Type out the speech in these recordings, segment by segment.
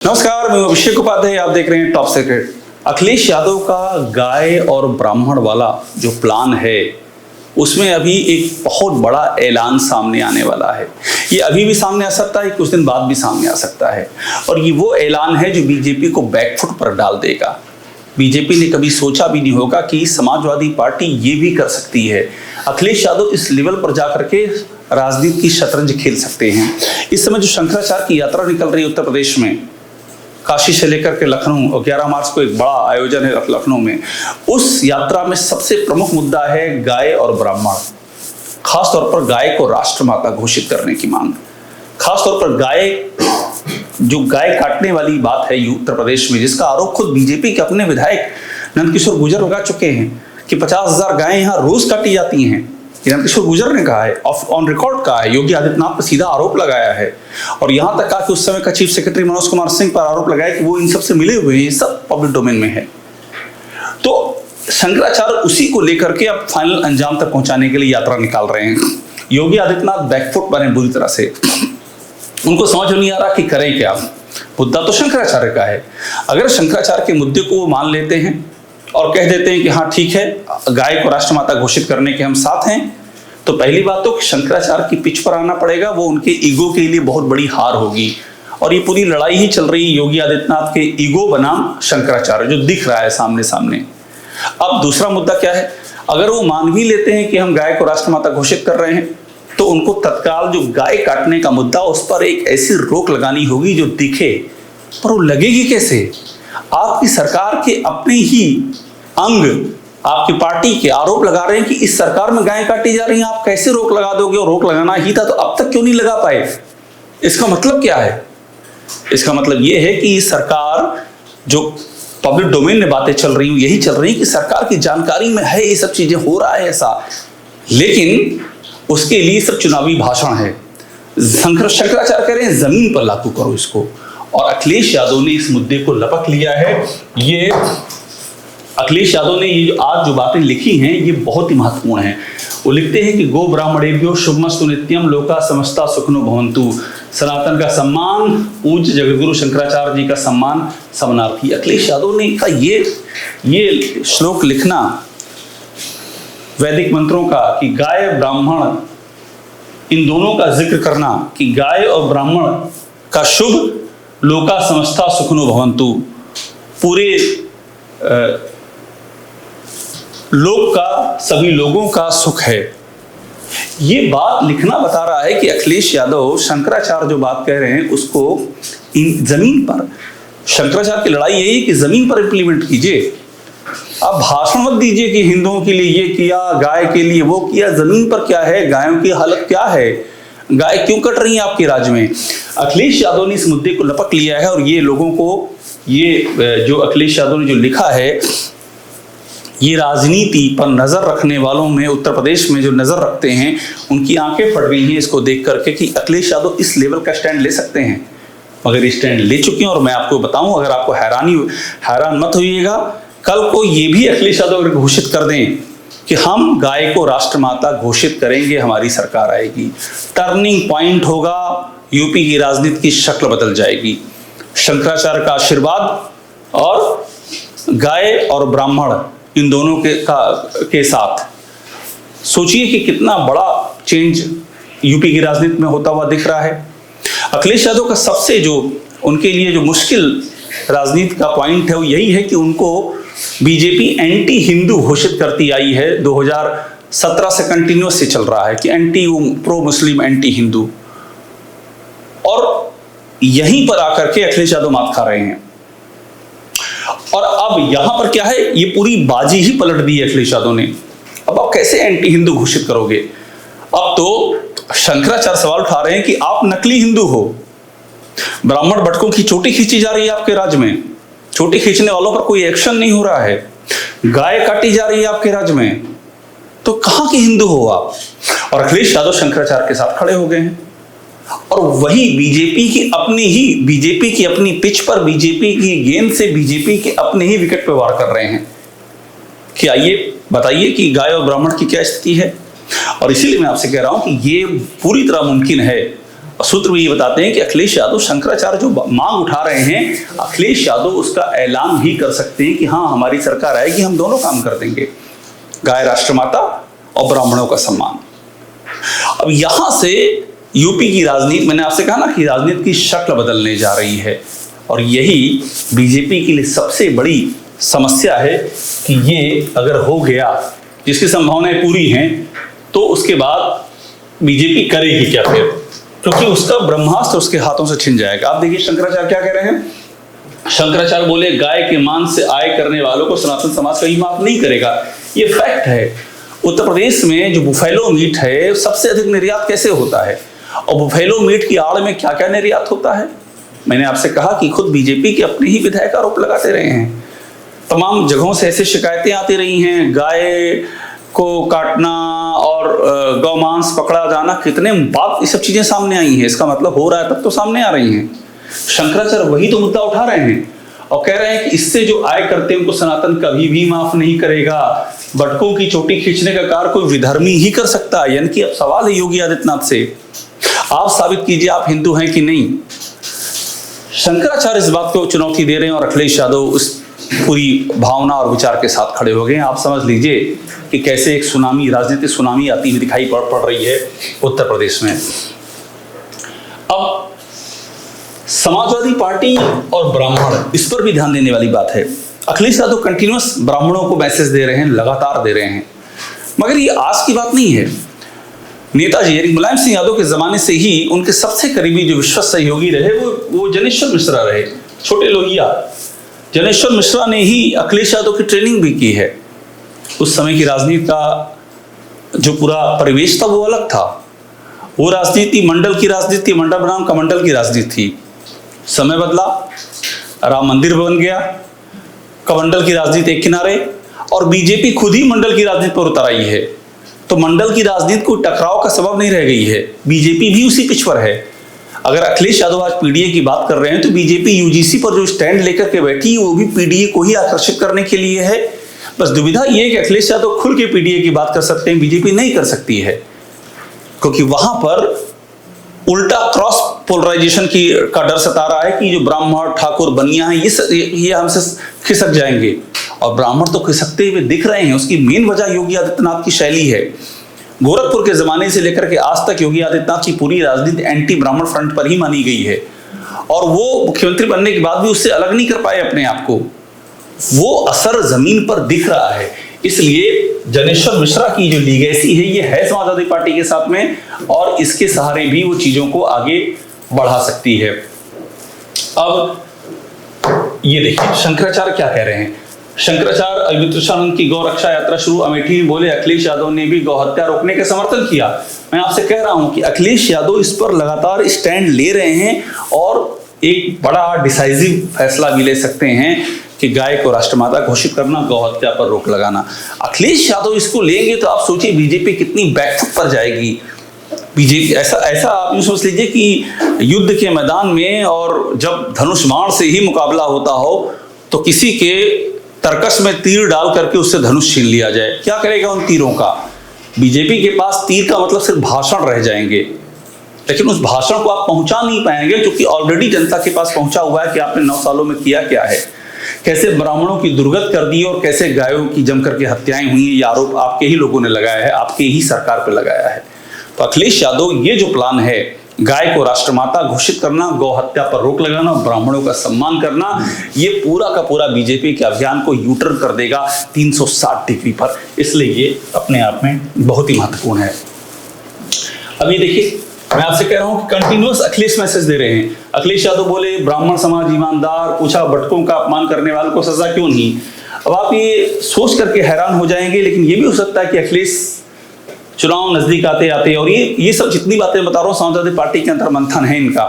नमस्कार, मैं अभिषेक उपाध्याय। आप देख रहे हैं टॉप सीक्रेट। अखिलेश यादव का गाय और ब्राह्मण वाला जो प्लान है उसमें अभी एक बहुत बड़ा ऐलान सामने आने वाला है। ये अभी भी सामने आ सकता है, कुछ दिन बाद भी सामने आ सकता है। और ये वो ऐलान है जो बीजेपी को बैकफुट पर डाल देगा। बीजेपी ने कभी सोचा भी नहीं होगा कि समाजवादी पार्टी ये भी कर सकती है। अखिलेश यादव इस लेवल पर जाकर के राजनीति की शतरंज खेल सकते हैं। इस समय जो शंकराचार्य की यात्रा निकल रही है उत्तर प्रदेश में, काशी से लेकर के लखनऊ, और 11 मार्च को एक बड़ा आयोजन है लखनऊ में। उस यात्रा में सबसे प्रमुख मुद्दा है गाय और ब्राह्मण। खासतौर पर गाय को राष्ट्रमाता घोषित करने की मांग। खासतौर पर गाय काटने वाली बात है उत्तर प्रदेश में, जिसका आरोप खुद बीजेपी के अपने विधायक नंदकिशोर गुर्जर लगा चुके हैं कि 50,000 गायें यहाँ रोज काटी जाती हैं। नंदकिशोर गुर्जर ने कहा है, ऑन रिकॉर्ड कहा है। योगी आदित्यनाथ पर सीधा आरोप लगाया है और यहां तक कहा कि उस समय का चीफ सेक्रेटरी मनोज कुमार सिंह पर आरोप लगाया कि वो इन सब से मिले हुए हैं। ये सब पब्लिक डोमेन में है। तो शंकराचार्य उसी को लेकर के अब फाइनल अंजाम तक पहुंचाने के लिए यात्रा निकाल रहे हैं। योगी आदित्यनाथ बैकफुट बने बुरी तरह से। उनको समझ नहीं आ रहा कि करें क्या। मुद्दा तो शंकराचार्य का है। अगर शंकराचार्य के मुद्दे को वो मान लेते हैं और कह देते हैं कि हाँ ठीक है, गाय को राष्ट्रमाता घोषित करने के हम साथ हैं, तो पहली बात तो शंकराचार्य की पिच पर आना पड़ेगा। वो उनके ईगो के लिए बहुत बड़ी हार होगी। और ये पूरी लड़ाई ही चल रही है योगी आदित्यनाथ के ईगो बनाम शंकराचार्य, जो दिख रहा है सामने सामने। अब दूसरा मुद्दा क्या है, अगर वो मान भी लेते हैं कि हम गाय को राष्ट्रमाता घोषित कर रहे हैं, तो उनको तत्काल जो गाय काटने का मुद्दा, उस पर एक ऐसी रोक लगानी होगी जो दिखे। पर वो लगेगी कैसे? आपकी सरकार के अपने ही अंग, आपकी पार्टी के आरोप लगा रहे हैं कि इस सरकार में गायें काटी जा रही हैं। आप कैसे रोक लगा दोगे? और रोक लगाना ही था तो अब तक क्यों नहीं लगा पाए? इसका मतलब क्या है? इसका मतलब यह है कि सरकार, जो पब्लिक डोमेन में बातें चल रही हैं, यही चल रही है कि सरकार की जानकारी में है ये सब चीजें हो रहा है ऐसा, लेकिन उसके लिए सब चुनावी भाषण है। शंकराचार्य कह रहे हैं जमीन पर लागू करो इसको, और अखिलेश यादव ने इस मुद्दे को लपक लिया है। ये अखिलेश यादव ने ये आज जो बातें लिखी हैं ये बहुत ही महत्वपूर्ण हैं। वो लिखते हैं कि गो ब्राह्मणेभ्यो शुभमस्तु नित्यम, लोका समस्ता सुखिनो भवन्तु। सनातन का सम्मान, पूज्य जगद्गुरु शंकराचार्य जी का सम्मान समानार्थी। अखिलेश यादव ने का ये श्लोक लिखना वैदिक मंत्रों का, कि गाय ब्राह्मण इन दोनों का जिक्र करना, कि गाय और ब्राह्मण का शुभ, लोका समस्ता सुखिनो भवन्तु, पूरे लोक का, सभी लोगों का सुख है। ये बात लिखना बता रहा है कि अखिलेश यादव, शंकराचार्य जो बात कह रहे हैं उसको जमीन पर, शंकराचार्य की लड़ाई यही है कि जमीन पर इंप्लीमेंट कीजिए। आप भाषण मत दीजिए कि हिंदुओं के लिए ये किया, गाय के लिए वो किया। जमीन पर क्या है, गायों की हालत क्या है, गाय क्यों कट रही है आपके राज्य में? अखिलेश यादव ने इस मुद्दे को लपक लिया है और ये लोगों को, ये जो अखिलेश यादव ने जो लिखा है, ये राजनीति पर नजर रखने वालों में, उत्तर प्रदेश में जो नजर रखते हैं, उनकी आंखें फट गई हैं इसको देख करके कि अखिलेश यादव इस लेवल का स्टैंड ले सकते हैं। मगर ये स्टैंड ले चुके हैं। और मैं आपको बताऊं, अगर आपको हैरान मत होइएगा, कल को ये भी अखिलेश यादव अगर घोषित कर दें कि हम गाय को राष्ट्रमाता घोषित करेंगे, हमारी सरकार आएगी, टर्निंग पॉइंट होगा। यूपी की राजनीति की शक्ल बदल जाएगी। शंकराचार्य का आशीर्वाद और गाय और ब्राह्मण इन दोनों के साथ सोचिए कि कितना बड़ा चेंज यूपी की राजनीति में होता हुआ दिख रहा है। अखिलेश यादव का सबसे जो उनके लिए जो मुश्किल राजनीति का पॉइंट है वो यही है कि उनको बीजेपी एंटी हिंदू घोषित करती आई है। 2017 से कंटिन्यूस से चल रहा है कि एंटी प्रो मुस्लिम, एंटी हिंदू, और यहीं पर आकर के अखिलेश यादव मात खा रहे हैं। और अब यहां पर क्या है, ये पूरी बाजी ही पलट दी है अखिलेश यादव ने। अब आप कैसे एंटी हिंदू घोषित करोगे? अब तो शंकराचार्य सवाल उठा रहे हैं कि आप नकली हिंदू हो। ब्राह्मण बटकों की चोटी खींची जा रही है आपके राज्य में, चोटी खींचने वालों पर कोई एक्शन नहीं हो रहा है। गाय काटी जा रही है आपके राज्य में, तो कहां के हिंदू हो आप? और अखिलेश यादव शंकराचार्य के साथ खड़े हो गए हैं। और वही बीजेपी की अपनी पिच पर, बीजेपी की गेंद से बीजेपी के अपने ही विकेट पर वार कर रहे हैं कि आइए बताइए कि गाय और ब्राह्मण की क्या स्थिति है। और इसीलिए मैं आपसे कह रहा हूं कि ये पूरी तरह मुमकिन है सूत्र भी ये बताते हैं कि अखिलेश यादव शंकराचार्य जो मांग उठा रहे हैं, अखिलेश यादव उसका ऐलान भी कर सकते हैं कि हाँ हमारी सरकार आएगी, हम दोनों काम कर देंगे, गाय राष्ट्रमाता और ब्राह्मणों का सम्मान। अब यहां से यूपी की राजनीति, मैंने आपसे कहा ना कि राजनीति की शक्ल बदलने जा रही है, और यही बीजेपी के लिए सबसे बड़ी समस्या है कि ये अगर हो गया, जिसकी संभावनाएं पूरी हैं, तो उसके बाद बीजेपी करेगी क्या फिर, क्योंकि उसका ब्रह्मास्त्र उसके हाथों से छिन जाएगा। आप देखिए शंकराचार्य क्या कह रहे हैं। शंकराचार्य बोले गाय के मांस से आय करने वालों को सनातन समाज कभी माफ नहीं करेगा। ये फैक्ट है। उत्तर प्रदेश में जो बुफेलो मीट है सबसे अधिक निर्यात कैसे होता है, और बुफेलो मीट की आड़ में क्या क्या निर्यात होता है। मैंने आपसे कहा कि खुद बीजेपी के अपने ही विधायक आरोप लगाते रहे हैं। तमाम जगहों से ऐसी शिकायतें आती रही हैं, गाय को काटना और गौमांस पकड़ा जाना, कितने बात ये सब चीजें सामने आई हैं। इसका मतलब हो रहा है तब तो सामने आ रही हैं। शंकराचार्य वही तो मुद्दा उठा रहे हैं और कह रहे हैं कि इससे जो आय करते हैं उनको सनातन कभी भी माफ नहीं करेगा। बटकों की चोटी खींचने का कार्य कोई विधर्मी ही कर सकता है। यानी कि अब सवाल है योगी आदित्यनाथ से, आप साबित कीजिए आप हिंदू हैं कि नहीं। शंकराचार्य इस बात को चुनौती दे रहे हैं और अखिलेश यादव उस पूरी भावना और विचार के साथ खड़े हो गए हैं। आप समझ लीजिए कि कैसे एक सुनामी, राजनीतिक सुनामी आती हुई दिखाई पड़ रही है उत्तर प्रदेश में। अब समाजवादी पार्टी और ब्राह्मण, इस पर भी ध्यान देने वाली बात है। अखिलेश यादव कंटिन्यूअस ब्राह्मणों को मैसेज दे रहे हैं, लगातार दे रहे हैं, मगर ये आज की बात नहीं है। नेताजी यानी मुलायम सिंह यादव के जमाने से ही उनके सबसे करीबी जो विश्वस्त सहयोगी रहे वो जनेश्वर मिश्रा रहे, छोटे लोहिया। जनेश्वर मिश्रा ने ही अखिलेश यादव की ट्रेनिंग भी की है। उस समय की राजनीति का जो पूरा परिवेश था वो अलग था। वो राजनीति मंडल की राजनीति, मंडल बनाम कमंडल की राजनीति थी। समय बदला, राम मंदिर बन गया, कमंडल की राजनीति एक किनारे, और बीजेपी खुद ही मंडल की राजनीति पर उतर आई है। तो मंडल की राजनीति को टकराव का सबब नहीं रह गई है। बीजेपी भी उसी पिच पर है। अगर अखिलेश यादव आज पीडीए की बात कर रहे हैं तो बीजेपी यूजीसी पर जो स्टैंड लेकर के बैठी वो भी पीडीए को ही आकर्षित करने के लिए है। बस दुविधा ये है कि अखिलेश यादव खुल के पीडीए की बात कर सकते हैं, बीजेपी नहीं कर सकती है, क्योंकि वहां पर उल्टा क्रॉस पोलराइजेशन का डर सता रहा है कि जो ब्राह्मण ठाकुर बनिया है ये हमसे खिसक जाएंगे, और ब्राह्मण तो खिसकते हुए दिख रहे हैं। उसकी मेन वजह योगी आदित्यनाथ की शैली है। गोरखपुर के जमाने से लेकर के आज तक योगी आदित्यनाथ की पूरी राजनीति एंटी ब्राह्मण फ्रंट पर ही मानी गई है, और वो मुख्यमंत्री बनने के बाद भी उससे अलग नहीं कर पाए अपने आप को। वो असर जमीन पर दिख रहा है। इसलिए जनेश्वर मिश्रा की जो लीगेसी है ये है समाजवादी पार्टी के साथ में, और इसके सहारे भी वो चीजों को आगे बढ़ा सकती है। अब ये देखिए शंकराचार्य क्या कह रहे हैं। शंकराचार्य अयोध्या की गौ रक्षा यात्रा शुरू, अमेठी में बोले अखिलेश यादव ने भी गौ हत्या रोकने का समर्थन किया। मैं आपसे कह रहा हूं कि अखिलेश यादव इस पर लगातार स्टैंड ले रहे हैं और एक बड़ा डिसाइसिव फैसला भी ले सकते हैं कि गाय को राष्ट्रमाता घोषित करना, गौ हत्या पर रोक लगाना। अखिलेश यादव इसको लेंगे तो आप सोचिए बीजेपी कितनी बैकफुट पर जाएगी। बीजेपी ऐसा आप यूं सोच लीजिए कि युद्ध के मैदान में और जब धनुष बाण से ही मुकाबला होता हो तो किसी के तरकस में तीर डाल करके उससे धनुष छीन लिया जाए, क्या करेगा उन तीरों का। बीजेपी के पास तीर का मतलब सिर्फ भाषण रह जाएंगे, लेकिन उस भाषण को आप पहुंचा नहीं पाएंगे, क्योंकि ऑलरेडी जनता के पास पहुंचा हुआ है कि आपने 9 सालों में किया क्या है, कैसे ब्राह्मणों की दुर्गत कर दी और कैसे गायों की जमकर के हत्याएं हुई। ये आरोप आपके ही लोगों ने लगाया है, आपके ही सरकार पर लगाया है। तो अखिलेश यादव ये जो प्लान है, गाय को राष्ट्रमाता घोषित करना, गौ हत्या पर रोक लगाना, ब्राह्मणों का सम्मान करना, ये पूरा का पूरा बीजेपी के अभियान को यूटर्न कर देगा 360 डिग्री पर। इसलिए ये अपने आप में बहुत ही महत्वपूर्ण है। अभी देखिए मैं आपसे कह रहा हूं कि कंटिन्यूअस अखिलेश मैसेज दे रहे हैं। अखिलेश यादव बोले ब्राह्मण समाज ईमानदार, पूछा बटकों का अपमान करने वालों को सजा क्यों नहीं। अब आप ये सोच करके हैरान हो जाएंगे, लेकिन ये भी हो सकता है कि अखिलेश चुनाव नजदीक आते आते, और ये सब जितनी बातें बता रहा हूँ समाजवादी पार्टी के अंदर मंथन है इनका,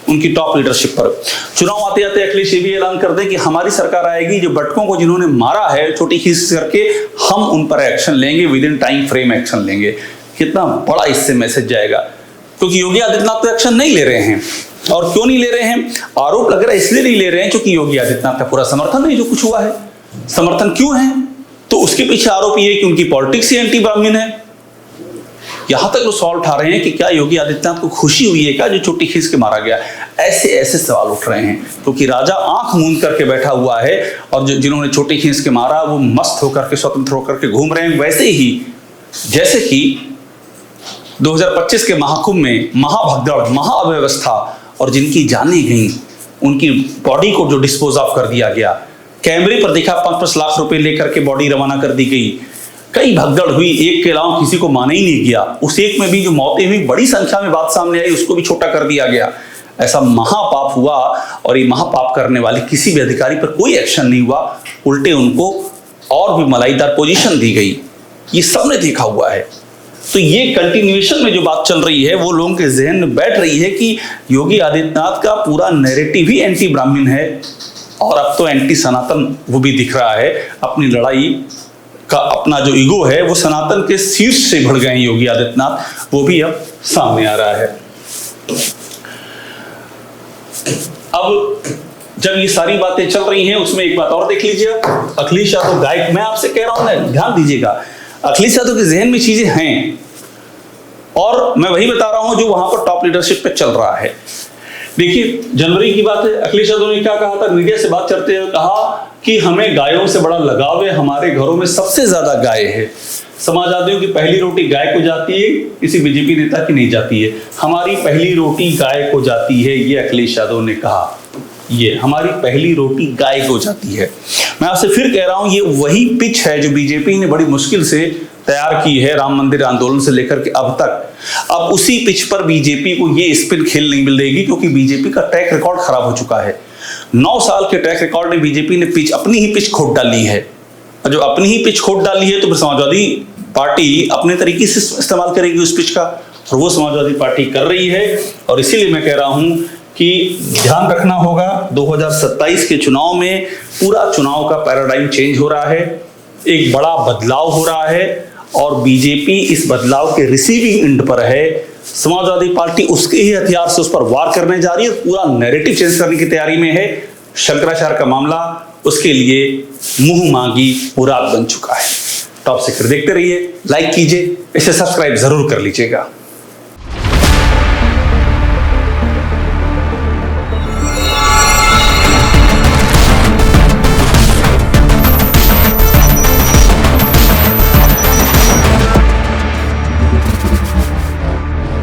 उनकी टॉप लीडरशिप पर, चुनाव आते आते अखिलेश ये भी ऐलान कर दे कि हमारी सरकार आएगी, जो बटकों को जिन्होंने मारा है छोटी खींच करके हम उन पर एक्शन लेंगे, with in time frame action लेंगे। कितना बड़ा इससे मैसेज जाएगा, क्योंकि योगी आदित्यनाथ तो एक्शन नहीं ले रहे हैं। और क्यों नहीं ले रहे हैं, आरोप लग रहा है इसलिए नहीं ले रहे हैं क्योंकि योगी आदित्यनाथ का पूरा समर्थन नहीं जो कुछ हुआ है। समर्थन क्यों है, तो उसके पीछे आरोप ये है कि उनकी पॉलिटिक्स ही एंटी ब्राह्मण है। यहाँ तक लोग सवाल उठा रहे हैं कि क्या योगी आदित्यनाथ को खुशी हुई है क्या जो चोटी खींच के मारा गया। ऐसे ऐसे सवाल उठ रहे हैं क्योंकि राजा आंख मूंद करके बैठा हुआ है और जिन्होंने चोटी खींच के मारा वो मस्त होकर के स्वतंत्र होकर के घूम रहे हैं। वैसे ही जैसे कि 2025 के महाकुंभ में महाभगदड़ महाअव्यवस्था और जिनकी जानें गई उनकी बॉडी को जो डिस्पोज ऑफ कर दिया गया, कैमरे पर देखा 5-5 लाख रुपए लेकर के बॉडी रवाना कर दी गई, कई भगदड़ हुई, एक के अलावा किसी को माना ही नहीं गया, उस एक में भी जो मौतें हुई बड़ी संख्या में बात सामने आई उसको भी छोटा कर दिया गया। ऐसा महापाप हुआ और ये महापाप करने वाले किसी भी अधिकारी पर कोई एक्शन नहीं हुआ, उल्टे उनको और भी मलाईदार पोजीशन दी गई। ये सबने देखा हुआ है। तो ये कंटिन्यूएशन में जो बात चल रही है वो लोगों के जहन में बैठ रही है कि योगी आदित्यनाथ का पूरा नैरेटिव ही एंटी ब्राह्मण है और अब तो एंटी सनातन वो भी दिख रहा है। अपनी लड़ाई का अपना जो ईगो है वो सनातन के शीर्ष से बढ़ गए हैं योगी आदित्यनाथ, वो भी अब सामने आ रहा है। अब जब ये सारी बातें चल रही हैं उसमें एक बात और देख लीजिए, अखिलेश यादव गायक, मैं आपसे कह रहा हूं ना ध्यान दीजिएगा, अखिलेश यादव के जहन में चीजें हैं और मैं वही बता रहा हूं जो वहां पर टॉप लीडरशिप पे चल रहा है। देखिए जनवरी की बात है, अखिलेश यादव ने क्या कहा था, मीडिया से बात करते हुए कहा कि हमें गायों से बड़ा लगाव है, हमारे घरों में सबसे ज्यादा गाय है, समाजवादियों की पहली रोटी गाय को जाती है, किसी बीजेपी नेता की नहीं जाती है, हमारी पहली रोटी गाय को जाती है, ये अखिलेश यादव ने कहा, ये हमारी पहली रोटी गाय को जाती है। मैं आपसे फिर कह रहा हूं ये वही पिच है जो बीजेपी ने बड़ी मुश्किल से तैयार की है राम मंदिर आंदोलन से लेकर के अब तक। अब उसी पिच पर बीजेपी को ये स्पिन खेल नहीं मिलेगी क्योंकि बीजेपी का ट्रैक रिकॉर्ड खराब हो चुका है। 9 साल के ट्रैक रिकॉर्ड में बीजेपी ने पिच अपनी ही पिच खोद डाली है, और जो अपनी ही पिच खोद डाली है तो फिर समाजवादी पार्टी अपने तरीके से इस्तेमाल करेगी उस पिच का, और वो समाजवादी पार्टी कर रही है। और इसीलिए मैं कह रहा हूं कि ध्यान रखना होगा 2027 के चुनाव में पूरा चुनाव का पैराडाइम चेंज हो रहा है, एक बड़ा बदलाव हो रहा है और बीजेपी इस बदलाव के रिसीविंग एंड पर है। समाजवादी पार्टी उसके ही हथियार से उस पर वार करने जा रही है, पूरा नैरेटिव चेंज करने की तैयारी में है। शंकराचार्य का मामला उसके लिए मुंह मांगी मुराद बन चुका है। टॉप सीक्रेट देखते रहिए, लाइक कीजिए, इसे सब्सक्राइब जरूर कर लीजिएगा।